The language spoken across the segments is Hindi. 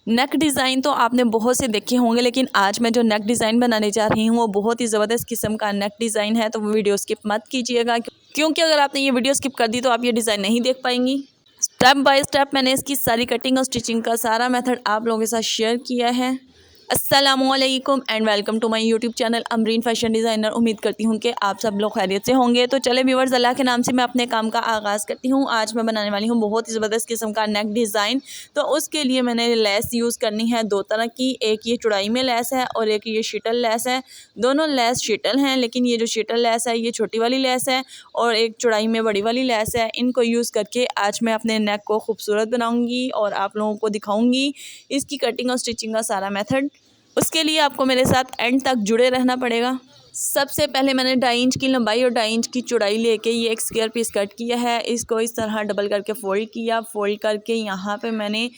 नेक डिज़ाइन तो आपने बहुत से देखे होंगे, लेकिन आज मैं जो नेक डिज़ाइन बनाने जा रही हूँ वो बहुत ही ज़बरदस्त किस्म का नेक डिज़ाइन है। तो वो वीडियो स्किप मत कीजिएगा, क्योंकि अगर आपने ये वीडियो स्किप कर दी तो आप ये डिज़ाइन नहीं देख पाएंगी। स्टेप बाय स्टेप मैंने इसकी सारी कटिंग और स्टिचिंग का सारा मेथड आप लोगों के साथ शेयर किया है। अस्सलामुअलैकुम and welcome to my YouTube channel Amreen fashion designer. उम्मीद करती हूँ कि आप सब लोग खैरियत से होंगे। तो चले व्यूअर्स, अल्लाह के नाम से मैं अपने काम का आगाज़ करती हूँ। आज मैं बनाने वाली हूँ बहुत ही ज़बरदस्त किस्म का नेक डिज़ाइन। तो उसके लिए मैंने लेस यूज़ करनी है दो तरह की, एक ये चौड़ाई में लेस है और एक ये शीटल लेस है। दोनों लेस शीटल हैं, लेकिन ये जो शीटल लेस है ये छोटी वाली लेस है और एक चौड़ाई में बड़ी वाली लेस है। इनको यूज़ करके आज मैं अपने नेक को खूबसूरत बनाऊँगी और आप लोगों को दिखाऊँगी इसकी कटिंग और स्टिचिंग का सारा मेथड। उसके लिए आपको मेरे साथ एंड तक जुड़े रहना पड़ेगा। सबसे पहले मैंने 2.5 इंच की लंबाई और 2.5 इंच की चौड़ाई लेके ये एक स्क्वायर पीस कट किया है। इसको इस तरह डबल करके फोल्ड किया। फोल्ड करके यहाँ पे मैंने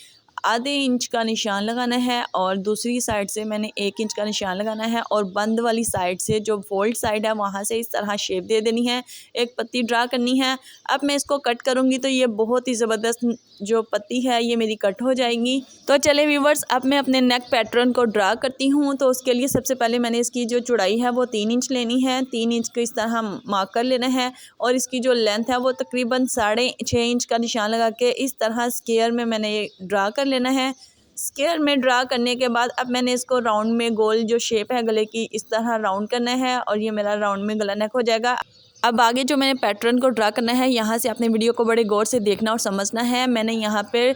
आधे इंच का निशान लगाना है और दूसरी साइड से मैंने 1 इंच का निशान लगाना है और बंद वाली साइड से जो फोल्ड साइड है वहाँ से इस तरह शेप दे देनी है, एक पत्ती ड्रा करनी है। अब मैं इसको कट करूँगी तो ये बहुत ही ज़बरदस्त जो पत्ती है ये मेरी कट हो जाएगी। तो चले व्यूवर्स, अब मैं अपने नेक पैटर्न को ड्रा करती हूँ। तो उसके लिए सबसे पहले मैंने इसकी जो चौड़ाई है वो 3 इंच लेनी है। 3 इंच को इस तरह मार्क कर लेना है और इसकी जो लेंथ है वो तकरीबन 6.5 इंच का निशान लगा के इस तरह स्क्वायर में मैंने ये ड्रा कर लेना है। स्क्वायर में ड्रा करने के बाद अब मैंने इसको राउंड में गोल जो शेप है गले की इस तरह राउंड करना है और ये मेरा राउंड में गला नेक हो जाएगा। अब आगे जो मैंने पैटर्न को ड्रा करना है, यहाँ से अपने वीडियो को बड़े गौर से देखना और समझना है। मैंने यहाँ पे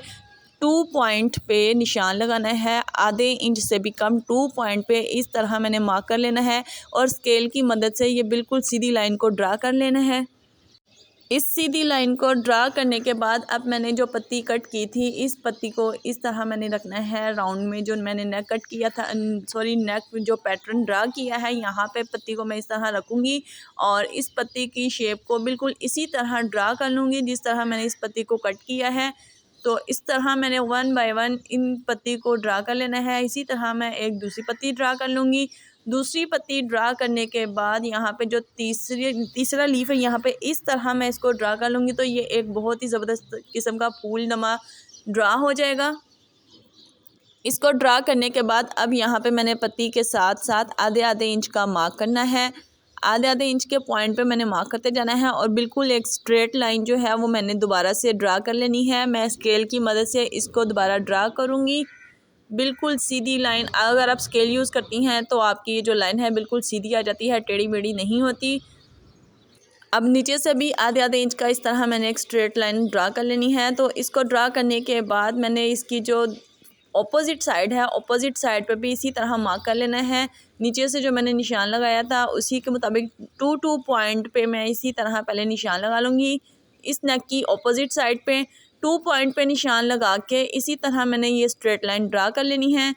2 पॉइंट पे निशान लगाना है, आधे इंच से भी कम 2 पॉइंट पे इस तरह मैंने मार्क कर लेना है और स्केल की मदद से ये बिल्कुल सीधी लाइन को ड्रा कर लेना है। इस सीधी लाइन को ड्रा करने के बाद अब मैंने जो पत्ती कट की थी इस पत्ती को इस तरह मैंने रखना है राउंड में। जो मैंने नेक कट किया था, सॉरी नेक जो पैटर्न ड्रा किया है, यहाँ पे पत्ती को मैं इस तरह रखूँगी और इस पत्ती की शेप को बिल्कुल इसी तरह ड्रा कर लूँगी जिस तरह मैंने इस पत्ती को कट किया है। तो इस तरह मैंने 1 बाय 1 इन पत्ती को ड्रा कर लेना है। इसी तरह मैं एक दूसरी पत्ती ड्रा कर लूँगी। दूसरी पत्ती ड्रा करने के बाद यहाँ पे जो तीसरा लीफ है यहाँ पे इस तरह मैं इसको ड्रा कर लूँगी। तो ये एक बहुत ही ज़बरदस्त किस्म का फूल नमा ड्रा हो जाएगा। इसको ड्रा करने के बाद अब यहाँ पे मैंने पत्ती के साथ साथ आधे आधे इंच का मार्क करना है। आधे आधे इंच के पॉइंट पे मैंने मार्क करते जाना है और बिल्कुल एक स्ट्रेट लाइन जो है वो मैंने दोबारा से ड्रा कर लेनी है। मैं स्केल की मदद से इसको दोबारा ड्रा करूँगी, बिल्कुल सीधी लाइन। अगर आप स्केल यूज़ करती हैं तो आपकी ये जो लाइन है बिल्कुल सीधी आ जाती है, टेढ़ी मेढ़ी नहीं होती। अब नीचे से भी आधे आधे इंच का इस तरह मैंने एक स्ट्रेट लाइन ड्रा कर लेनी है। तो इसको ड्रा करने के बाद मैंने इसकी जो ऑपोजिट साइड है, ऑपोजिट साइड पे भी इसी तरह मार्क कर लेना है। नीचे से जो मैंने निशान लगाया था उसी के मुताबिक 2 पॉइंट पे मैं इसी तरह पहले निशान लगा लूँगी। इस नेक की ऑपोजिट साइड पे 2 पॉइंट पे निशान लगा के इसी तरह मैंने ये स्ट्रेट लाइन ड्रा कर लेनी है।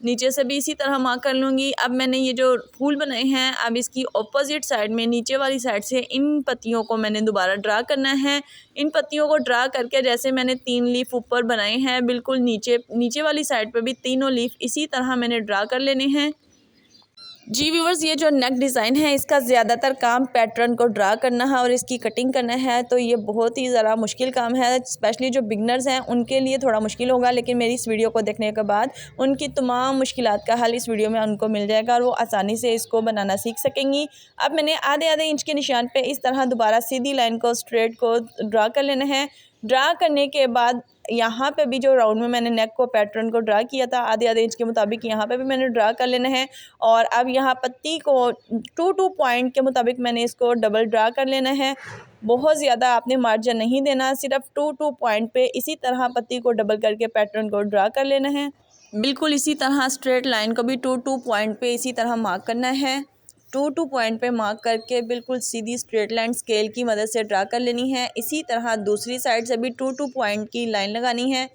नीचे से भी इसी तरह मार्क कर लूँगी। अब मैंने ये जो फूल बनाए हैं, अब इसकी ऑपोजिट साइड में नीचे वाली साइड से इन पत्तियों को मैंने दोबारा ड्रा करना है। इन पत्तियों को ड्रा करके जैसे मैंने 3 लीफ ऊपर बनाए हैं, बिल्कुल नीचे वाली साइड पे भी तीनों लीफ इसी तरह मैंने ड्रा कर लेने हैं। जी व्यूवर्स, ये जो नेक डिज़ाइन है इसका ज़्यादातर काम पैटर्न को ड्रा करना है और इसकी कटिंग करना है। तो ये बहुत ही ज़रा मुश्किल काम है, स्पेशली जो बिगनर्स हैं उनके लिए थोड़ा मुश्किल होगा, लेकिन मेरी इस वीडियो को देखने के बाद उनकी तमाम मुश्किलात का हल इस वीडियो में उनको मिल जाएगा और वो आसानी से इसको बनाना सीख सकेंगी। अब मैंने आधे आधे इंच के निशान पर इस तरह दोबारा सीधी लाइन को स्ट्रेट को ड्रा कर लेना है। ड्रा करने के बाद यहाँ पे भी जो राउंड में मैंने नेक को पैटर्न को ड्रा किया था आधे आधे इंच के मुताबिक यहाँ पे भी मैंने ड्रा कर लेना है। और अब यहाँ पत्ती को 2 पॉइंट के मुताबिक मैंने इसको डबल ड्रा कर लेना है। बहुत ज़्यादा आपने मार्जिन नहीं देना, सिर्फ 2 पॉइंट पे इसी तरह पत्ती को डबल करके पैटर्न को ड्रा कर लेना है। बिल्कुल इसी तरह स्ट्रेट लाइन को भी 2 पॉइंट पे इसी तरह मार्क करना है। 2 पॉइंट पे मार्क करके बिल्कुल सीधी स्ट्रेट लाइन स्केल की मदद से ड्रा कर लेनी है। इसी तरह दूसरी साइड से भी 2 पॉइंट की लाइन लगानी है।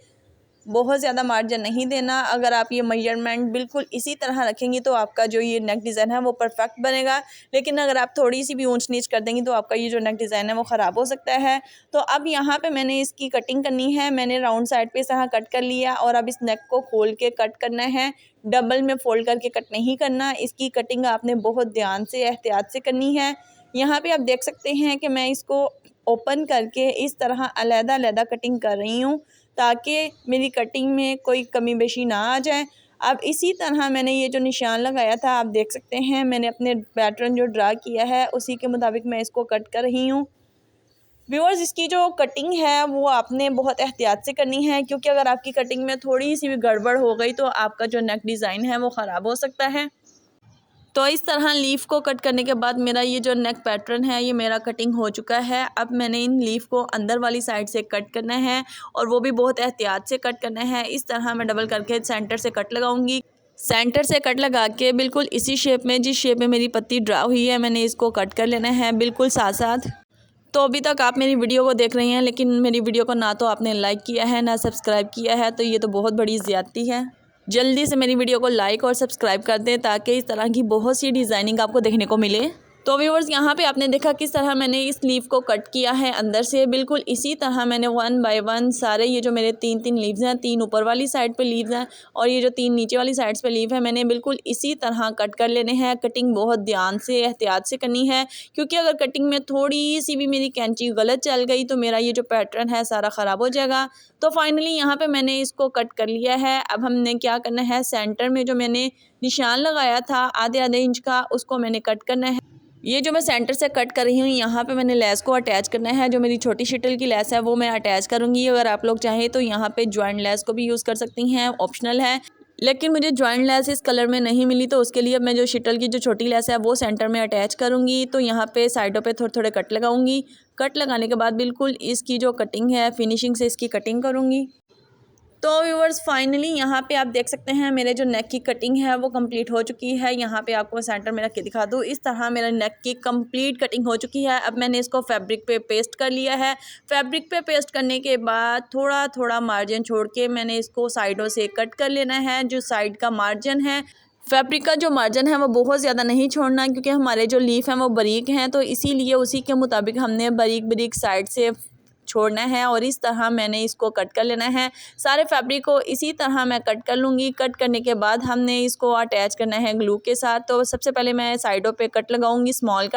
बहुत ज़्यादा मार्जिन नहीं देना। अगर आप ये मेजरमेंट बिल्कुल इसी तरह रखेंगी तो आपका जो ये नेक डिज़ाइन है वो परफेक्ट बनेगा, लेकिन अगर आप थोड़ी सी भी ऊंच नीच कर देंगी तो आपका ये जो नेक डिज़ाइन है वो ख़राब हो सकता है। तो अब यहाँ पे मैंने इसकी कटिंग करनी है। मैंने राउंड साइड पे इस तरह कट कर लिया और अब इस नेक को खोल के कट करना है। डबल में फोल्ड करके कट नहीं करना। इसकी कटिंग आपने बहुत ध्यान से एहतियात से करनी है। यहाँ पे आप देख सकते हैं कि मैं इसको ओपन करके इस तरह अलग-अलग कटिंग कर रही हूँ। ताकि मेरी कटिंग में कोई कमी बेशी ना आ जाए। अब इसी तरह मैंने ये जो निशान लगाया था आप देख सकते हैं, मैंने अपने पैटर्न जो ड्रा किया है उसी के मुताबिक मैं इसको कट कर रही हूँ। व्यूअर्स, इसकी जो कटिंग है वो आपने बहुत एहतियात से करनी है, क्योंकि अगर आपकी कटिंग में थोड़ी सी भी गड़बड़ हो गई तो आपका जो नेक डिज़ाइन है वो ख़राब हो सकता है। तो इस तरह लीफ को कट करने के बाद मेरा ये जो नेक पैटर्न है ये मेरा कटिंग हो चुका है। अब मैंने इन लीफ को अंदर वाली साइड से कट करना है और वो भी बहुत एहतियात से कट करना है। इस तरह मैं डबल करके सेंटर से कट लगाऊंगी। सेंटर से कट लगा के बिल्कुल इसी शेप में, जिस शेप में मेरी पत्ती ड्रा हुई है, मैंने इसको कट कर लेना है बिल्कुल साथ साथ। तो अभी तक आप मेरी वीडियो को देख रही हैं, लेकिन मेरी वीडियो को ना तो आपने लाइक किया है ना सब्सक्राइब किया है, तो ये तो बहुत बड़ी ज़्यादती है। जल्दी से मेरी वीडियो को लाइक और सब्सक्राइब कर दें ताकि इस तरह की बहुत सी डिज़ाइनिंग आपको देखने को मिले। तो व्यूअर्स, यहाँ पे आपने देखा किस तरह मैंने इस लीफ को कट किया है अंदर से। बिल्कुल इसी तरह मैंने 1 बाय 1 सारे ये जो मेरे 3 लीव्स हैं, 3 ऊपर वाली साइड पे लीव्स हैं और ये जो 3 नीचे वाली साइड्स पे लीव है, मैंने बिल्कुल इसी तरह कट कर लेने हैं। कटिंग बहुत ध्यान से एहतियात से करनी है, क्योंकि अगर कटिंग में थोड़ी सी भी मेरी कैंची गलत चल गई तो मेरा ये जो पैटर्न है सारा ख़राब हो जाएगा। तो फाइनली यहाँ पे मैंने इसको कट कर लिया है। अब हमने क्या करना है, सेंटर में जो मैंने निशान लगाया था आधे इंच का, उसको मैंने कट करना है। ये जो मैं सेंटर से कट कर रही हूँ, यहाँ पे मैंने लेस को अटैच करना है। जो मेरी छोटी शटल की लेस है वो मैं अटैच करूँगी। अगर आप लोग चाहें तो यहाँ पे जॉइंट लेस को भी यूज़ कर सकती हैं, ऑप्शनल है। लेकिन मुझे जॉइंट लेस इस कलर में नहीं मिली, तो उसके लिए अब मैं जो शटल की जो छोटी लेस है वो सेंटर में अटैच करूँगी। तो यहाँ पे साइडों पे थोड़े थोड़े कट लगाऊंगी। कट लगाने के बाद बिल्कुल इसकी जो कटिंग है फिनिशिंग से इसकी कटिंग करूँगी। तो व्यूअर्स, फाइनली यहाँ पे आप देख सकते हैं मेरे जो नेक की कटिंग है वो कंप्लीट हो चुकी है। यहाँ पे आपको मैं सेंटर में रख के दिखा दूँ, इस तरह मेरा नेक की कंप्लीट कटिंग हो चुकी है। अब मैंने इसको फैब्रिक पे पेस्ट कर लिया है। फैब्रिक पे पेस्ट करने के बाद थोड़ा थोड़ा मार्जिन छोड़ के मैंने इसको साइडों से कट कर लेना है। जो साइड का मार्जिन है, फैब्रिक का जो मार्जिन है वो बहुत ज़्यादा नहीं छोड़ना, क्योंकि हमारे जो लीफ हैं वो बारीक हैं, तो इसीलिए उसी के मुताबिक हमने बारीक बारीक साइड से छोड़ना है और इस तरह मैंने इसको कट कर लेना है। सारे फैब्रिक को इसी तरह मैं कट कर लूँगी। कट करने के बाद हमने इसको अटैच करना है ग्लू के साथ। तो सबसे पहले मैं साइडों पे कट लगाऊंगी, स्मॉल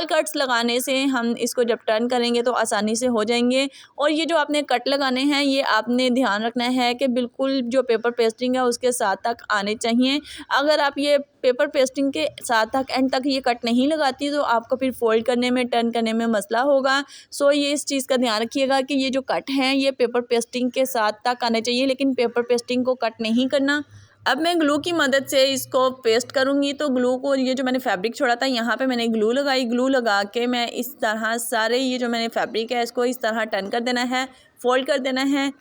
कट्स लगाने से हम इसको जब टर्न करेंगे तो आसानी से हो जाएंगे। और ये जो आपने कट लगाने हैं ये आपने ध्यान रखना है कि बिल्कुल जो पेपर पेस्टिंग है उसके साथ तक आने चाहिए। अगर आप ये पेपर पेस्टिंग के साथ तक एंड तक ये कट नहीं लगाती तो आपको फिर फोल्ड करने में, टर्न करने में मसला होगा। सो ये इस चीज़ का ध्यान रखिएगा कि ये जो कट हैं ये पेपर पेस्टिंग के साथ तक आने चाहिए, लेकिन पेपर पेस्टिंग को कट नहीं करना। अब मैं ग्लू की मदद से इसको पेस्ट करूँगी। तो ग्लू को, ये जो मैंने फैब्रिक छोड़ा था यहाँ पे मैंने ग्लू लगाई। ग्लू लगा के मैं इस तरह सारे ये जो मैंने फैब्रिक है इसको इस तरह टर्न कर देना है, फोल्ड कर देना है।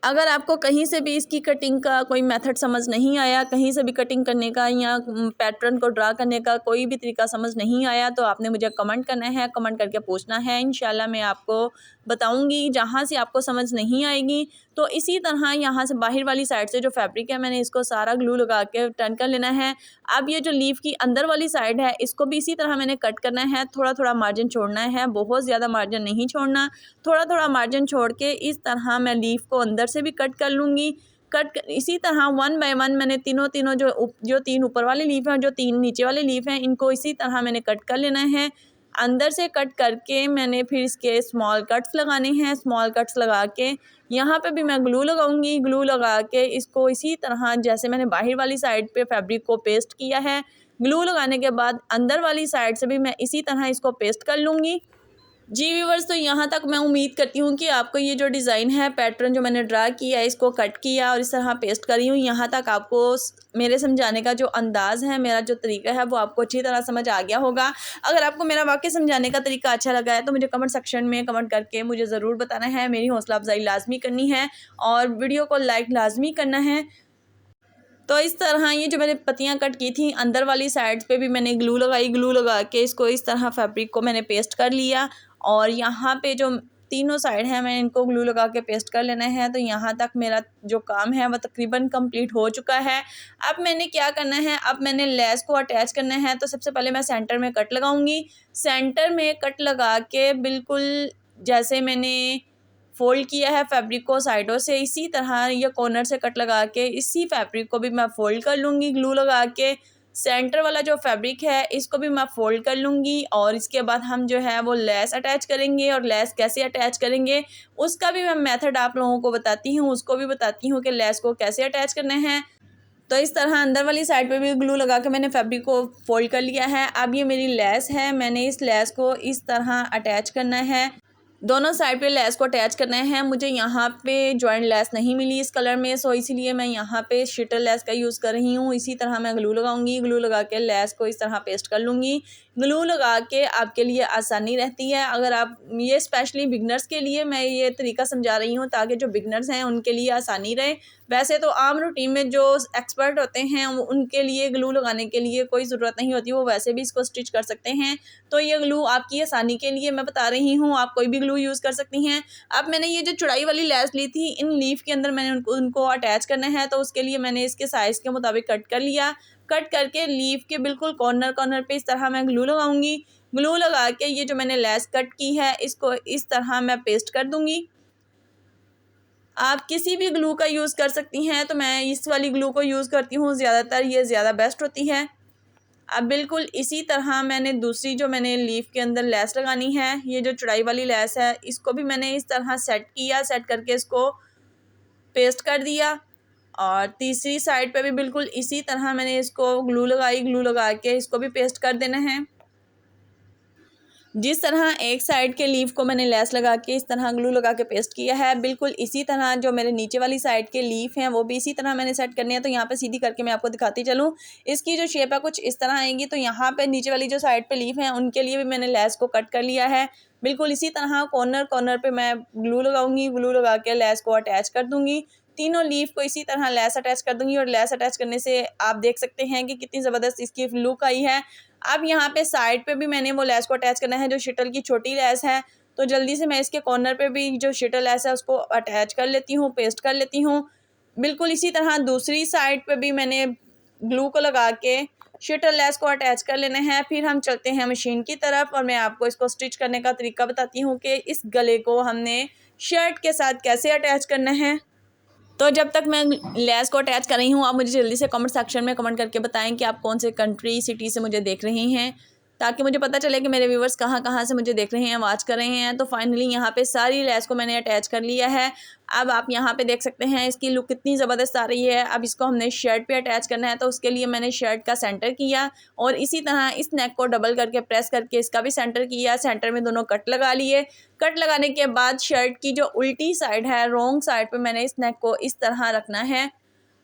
अगर आपको कहीं से भी इसकी कटिंग का कोई मेथड समझ नहीं आया, कहीं से भी कटिंग करने का या पैटर्न को ड्रा करने का कोई भी तरीका समझ नहीं आया, तो आपने मुझे कमेंट करना है, कमेंट करके पूछना है। इंशाल्लाह मैं आपको बताऊंगी। जहाँ से आपको समझ नहीं आएगी तो इसी तरह यहाँ से बाहर वाली साइड से जो फैब्रिक है मैंने इसको सारा ग्लू लगा के टर्न कर लेना है। अब ये जो लीफ की अंदर वाली साइड है इसको भी इसी तरह मैंने कट करना है। थोड़ा थोड़ा मार्जिन छोड़ना है, बहुत ज़्यादा मार्जिन नहीं छोड़ना, थोड़ा थोड़ा मार्जिन छोड़ के इस तरह मैं लीफ को अंदर से भी कट कर लूँगी। इसी तरह 1 बाय 1 मैंने तीनों जो 3 ऊपर वाले लीफ हैं, जो 3 नीचे वाले लीफ हैं, इनको इसी तरह मैंने कट कर लेना है। अंदर से कट करके मैंने फिर इसके स्मॉल कट्स लगाने हैं। स्मॉल कट्स लगा के यहाँ पे भी मैं ग्लू लगाऊंगी। ग्लू लगा के इसको इसी तरह जैसे मैंने बाहर वाली साइड पे फैब्रिक को पेस्ट किया है, ग्लू लगाने के बाद अंदर वाली साइड से भी मैं इसी तरह इसको पेस्ट कर लूँगी। जी व्यूवर्स, तो यहाँ तक मैं उम्मीद करती हूँ कि आपको ये जो डिज़ाइन है, पैटर्न जो मैंने ड्रा किया है, इसको कट किया और इस तरह पेस्ट करी हूँ, यहाँ तक आपको मेरे समझाने का जो अंदाज़ है, मेरा जो तरीका है वो आपको अच्छी तरह समझ आ गया होगा। अगर आपको मेरा वाकई समझाने का तरीका अच्छा लगा है तो मुझे कमेंट सेक्शन में कमेंट करके मुझे ज़रूर बताना है। मेरी हौसला अफजाई लाजमी करनी है और वीडियो को लाइक लाजमी करना है। तो इस तरह ये जो मैंने पत्तियां कट की थी अंदर वाली साइड पे भी मैंने ग्लू लगाई। ग्लू लगा के इसको इस तरह फैब्रिक को मैंने पेस्ट कर लिया और यहाँ पे जो तीनों साइड है मैंने इनको ग्लू लगा के पेस्ट कर लेना है। तो यहाँ तक मेरा जो काम है वह तकरीबन कंप्लीट हो चुका है। अब मैंने क्या करना है, अब मैंने लेस को अटैच करना है। तो सबसे पहले मैं सेंटर में कट लगाऊंगी। सेंटर में कट लगा के बिल्कुल जैसे मैंने फोल्ड किया है फैब्रिक को साइडों से, इसी तरह या कॉर्नर से कट लगा के इसी फैब्रिक को भी मैं फोल्ड कर लूँगी ग्लू लगा के। सेंटर वाला जो फैब्रिक है इसको भी मैं फ़ोल्ड कर लूँगी और इसके बाद हम जो है वो लेस अटैच करेंगे। और लेस कैसे अटैच करेंगे उसका भी मैं मेथड आप लोगों को बताती हूँ, उसको भी बताती हूँ कि लेस को कैसे अटैच करना है। तो इस तरह अंदर वाली साइड पे भी ग्लू लगा के मैंने फैब्रिक को फ़ोल्ड कर लिया है। अब ये मेरी लेस है, मैंने इस लेस को इस तरह अटैच करना है, दोनों साइड पे लेस को अटैच करना है। मुझे यहाँ पे जॉइंट लेस नहीं मिली इस कलर में, सो इसीलिए मैं यहाँ पे शिटर लेस का यूज़ कर रही हूँ। इसी तरह मैं ग्लू लगाऊंगी, ग्लू लगा के लेस को इस तरह पेस्ट कर लूँगी। ग्लू लगा के आपके लिए आसानी रहती है। अगर आप ये स्पेशली बिगनर्स के लिए मैं ये तरीका समझा रही हूँ ताकि जो बिगनर्स हैं उनके लिए आसानी रहे। वैसे तो आम रूटीन में जो एक्सपर्ट होते हैं उनके लिए ग्लू लगाने के लिए कोई ज़रूरत नहीं होती, वो वैसे भी इसको स्टिच कर सकते हैं। तो ये ग्लू आपकी आसानी के लिए मैं बता रही हूँ, आप कोई भी ग्लू यूज़ कर सकती हैं। अब मैंने ये जो चौड़ाई वाली लेस ली थी, इन लीफ के अंदर मैंने उनको अटैच करना है। तो उसके लिए मैंने इसके साइज़ के मुताबिक कट कर लिया। कट करके लीफ के बिल्कुल कॉर्नर पे इस तरह मैं ग्लू लगाऊंगी। ग्लू लगा के ये जो मैंने लेस कट की है इसको इस तरह मैं पेस्ट कर दूंगी। आप किसी भी ग्लू का यूज़ कर सकती हैं, तो मैं इस वाली ग्लू को यूज़ करती हूँ ज़्यादातर, ये ज़्यादा बेस्ट होती है। अब बिल्कुल इसी तरह मैंने दूसरी जो मैंने लीफ के अंदर लेस लगानी है, ये जो चौड़ाई वाली लेस है, इसको भी मैंने इस तरह सेट किया, सेट करके इसको पेस्ट कर दिया। और तीसरी साइड पे भी बिल्कुल इसी तरह मैंने इसको ग्लू लगाई, ग्लू लगा के इसको भी पेस्ट कर देना है। जिस तरह एक साइड के लीफ को मैंने लेस लगा के इस तरह ग्लू लगा के पेस्ट किया है, बिल्कुल इसी तरह जो मेरे नीचे वाली साइड के लीफ हैं वो भी इसी तरह मैंने सेट करने हैं। तो यहाँ पे सीधी करके मैं आपको दिखाती चलूँ, इसकी जो शेप है कुछ इस तरह आएगी। तो यहाँ पे नीचे वाली जो साइड पे लीफ हैं उनके लिए भी मैंने लेस को कट कर लिया है। बिल्कुल इसी तरह कॉर्नर पे मैं ग्लू लगाऊंगी, ग्लू लगा के लेस को अटैच कर दूंगी। तीनों लीफ को इसी तरह लेस अटैच कर दूंगी। और लेस अटैच करने से आप देख सकते हैं कि कितनी ज़बरदस्त इसकी लुक आई है। अब यहाँ पे साइड पे भी मैंने वो लेस को अटैच करना है जो शटल की छोटी लेस है। तो जल्दी से मैं इसके कॉर्नर पे भी जो शटल लेस है उसको अटैच कर लेती हूँ, पेस्ट कर लेती हूँ। बिल्कुल इसी तरह दूसरी साइड पे भी मैंने ग्लू को लगा के शटल लेस को अटैच कर लेना है। फिर हम चलते हैं मशीन की तरफ और मैं आपको इसको स्टिच करने का तरीका बताती हूँ कि इस गले को हमने शर्ट के साथ कैसे अटैच करना है। तो जब तक मैं लेस को अटैच कर रही हूँ, आप मुझे जल्दी से कमेंट सेक्शन में कमेंट करके बताएं कि आप कौन से कंट्री सिटी से मुझे देख रहे हैं, ताकि मुझे पता चले कि मेरे व्यूवर्स कहाँ कहाँ से मुझे देख रहे हैं, वॉच कर रहे हैं। तो फाइनली यहाँ पे सारी लेस को मैंने अटैच कर लिया है। अब आप यहाँ पे देख सकते हैं इसकी लुक कितनी ज़बरदस्त आ रही है। अब इसको हमने शर्ट पे अटैच करना है, तो उसके लिए मैंने शर्ट का सेंटर किया और इसी तरह इस नेक को डबल करके प्रेस करके इसका भी सेंटर किया। सेंटर में दोनों कट लगा लिए। कट लगाने के बाद शर्ट की जो उल्टी साइड है, रॉन्ग साइड पे मैंने इस नेक को इस तरह रखना है।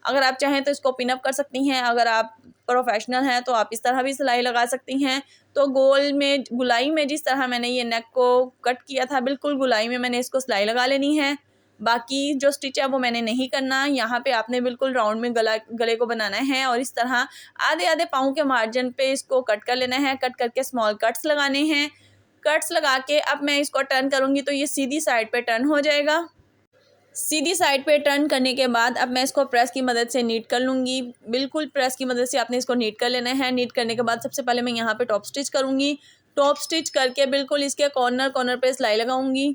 अगर आप चाहें तो इसको पिन अप कर सकती हैं, अगर आप प्रोफेशनल हैं तो आप इस तरह भी सिलाई लगा सकती हैं। तो गुलाई में जिस तरह मैंने ये नेक को कट किया था, बिल्कुल गुलाई में मैंने इसको सिलाई लगा लेनी है। बाकी जो स्टिच है वो मैंने नहीं करना। यहाँ पे आपने बिल्कुल राउंड में गले को बनाना है और इस तरह आधे आधे पाँव के मार्जिन पे इसको कट कर लेना है। कट करके स्मॉल कट्स लगाने हैं। कट्स लगा के अब मैं इसको टर्न करूँगी तो ये सीधी साइड पे टर्न हो जाएगा। सीधी साइड पे टर्न करने के बाद अब मैं इसको प्रेस की मदद से नीट कर लूँगी। बिल्कुल प्रेस की मदद से आपने इसको नीट कर लेना है। नीट करने के बाद सबसे पहले मैं यहाँ पे टॉप स्टिच करूँगी। टॉप स्टिच करके बिल्कुल इसके कॉर्नर पे सिलाई लगाऊँगी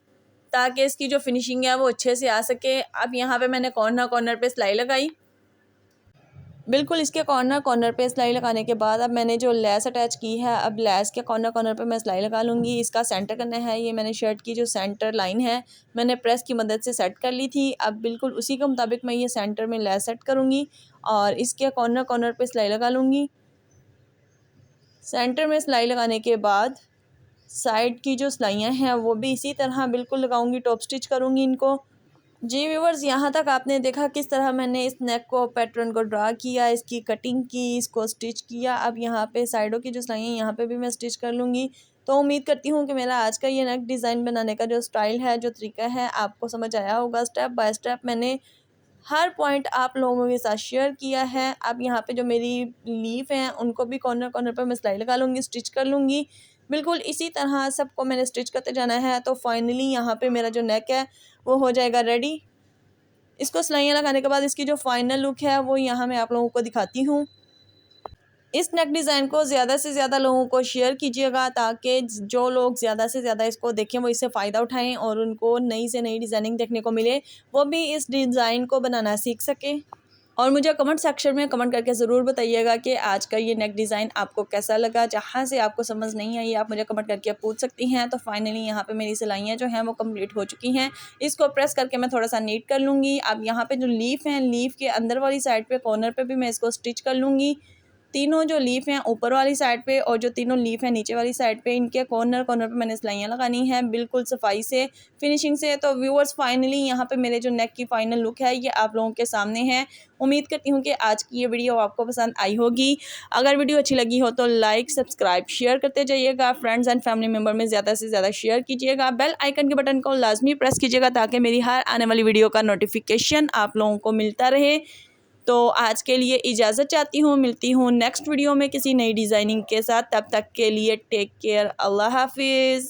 ताकि इसकी जो फिनिशिंग है वो अच्छे से आ सके। अब यहाँ पे मैंने कॉर्नर पे सिलाई लगाई। बिल्कुल इसके कॉर्नर पे सिलाई लगाने के बाद अब मैंने जो लेस अटैच की है, अब लेस के कॉर्नर पे मैं सिलाई लगा लूँगी। इसका सेंटर करना है। ये मैंने शर्ट की जो सेंटर लाइन है मैंने प्रेस की मदद से सेट कर ली थी। अब बिल्कुल उसी के मुताबिक मैं ये सेंटर में लेस सेट करूँगी और इसके कॉर्नर पे सिलाई लगा लूँगी। सेंटर में सिलाई लगाने के बाद साइड की जो सिलाइयाँ हैं वो भी इसी तरह बिल्कुल लगाऊँगी, टॉप स्टिच करूँगी इनको। जी व्यूवर्स, यहाँ तक आपने देखा किस तरह मैंने इस नेक को पैटर्न को ड्रा किया, इसकी कटिंग की, इसको स्टिच किया। अब यहाँ पे साइडों की जो सिलाई है यहाँ पे भी मैं स्टिच कर लूँगी। तो उम्मीद करती हूँ कि मेरा आज का ये नेक डिज़ाइन बनाने का जो स्टाइल है, जो तरीका है, आपको समझ आया होगा। स्टेप बाय स्टेप मैंने हर पॉइंट आप लोगों के साथ शेयर किया है। अब यहाँ पे जो मेरी लीफ हैं उनको भी कॉर्नर पे मैं सिलाई लगा लूँगी, स्टिच कर लूँगी। बिल्कुल इसी तरह सबको मैंने स्टिच करते जाना है। तो फाइनली यहाँ पे मेरा जो नेक है वो हो जाएगा रेडी। इसको सिलाइयाँ लगाने के बाद इसकी जो फाइनल लुक है वो यहाँ मैं आप लोगों को दिखाती हूँ। इस नेक डिज़ाइन को ज़्यादा से ज़्यादा लोगों को शेयर कीजिएगा ताकि जो लोग ज़्यादा से ज़्यादा इसको देखें वो इससे फ़ायदा उठाएं और उनको नई से नई डिज़ाइनिंग देखने को मिले, वो भी इस डिज़ाइन को बनाना सीख सकें। और मुझे कमेंट सेक्शन में कमेंट करके ज़रूर बताइएगा कि आज का ये नेक डिज़ाइन आपको कैसा लगा। जहाँ से आपको समझ नहीं आई आप मुझे कमेंट करके पूछ सकती हैं। तो फाइनली यहाँ पे मेरी सिलाइयाँ जो हैं वो कंप्लीट हो चुकी हैं। इसको प्रेस करके मैं थोड़ा सा नीट कर लूँगी। अब यहाँ पे जो लीफ हैं, लीफ के अंदर वाली साइड पे कॉर्नर पे भी मैं इसको स्टिच कर लूँगी। तीनों जो लीफ हैं ऊपर वाली साइड पे और जो तीनों लीफ हैं नीचे वाली साइड पे, इनके कॉर्नर कॉर्नर पे मैंने सिलाइयाँ लगानी है बिल्कुल सफाई से, फिनिशिंग से। तो व्यूअर्स फाइनली यहाँ पे मेरे जो नेक की फाइनल लुक है ये आप लोगों के सामने है। उम्मीद करती हूँ कि आज की ये वीडियो आपको पसंद आई होगी। अगर वीडियो अच्छी लगी हो तो लाइक, सब्सक्राइब, शेयर करते जाइएगा। फ्रेंड्स एंड फैमिली मेम्बर में ज़्यादा से ज़्यादा शेयर कीजिएगा। बेल आइकन के बटन को लाजमी प्रेस कीजिएगा ताकि मेरी हर आने वाली वीडियो का नोटिफिकेशन आप लोगों को मिलता रहे। तो आज के लिए इजाज़त चाहती हूँ, मिलती हूँ नेक्स्ट वीडियो में किसी नई डिज़ाइनिंग के साथ। तब तक के लिए टेक केयर, अल्लाह हाफिज़।